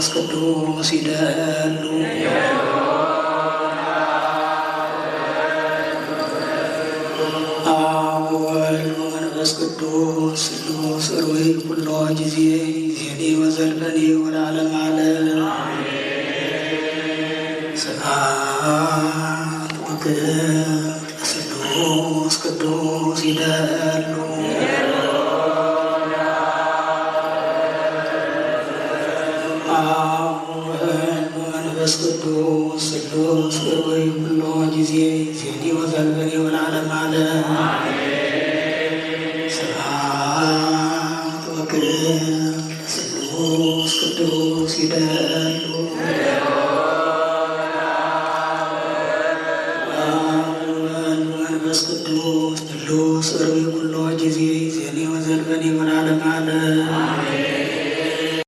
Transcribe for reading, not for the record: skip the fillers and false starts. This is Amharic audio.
ቅዱስ ይደሉ አብ ወወልድ ወመንፈስ ቅዱስ ስሉስ ሩይ ኩሎ ጊዜ ዜኔ ወዘልፈኔ ወለዓለመ ዓለም ስብሐት ወክብር ለስሉስ ቅዱስ ይደሉ መንፈስ ቅዱስ ስሉስ ሩይ ኩሎ ጊዜ ዜኔ ወዘልፈኔ ወለዓለመ ዓለም ስብሐት ወክብር ለስሉስ ቅዱስ ይደሉ መንፈስ ቅዱስ ስሉስ ሩይ ኩሎ ጊዜ ዜኔ ወዘልፈኔ ወለዓለመ ዓለም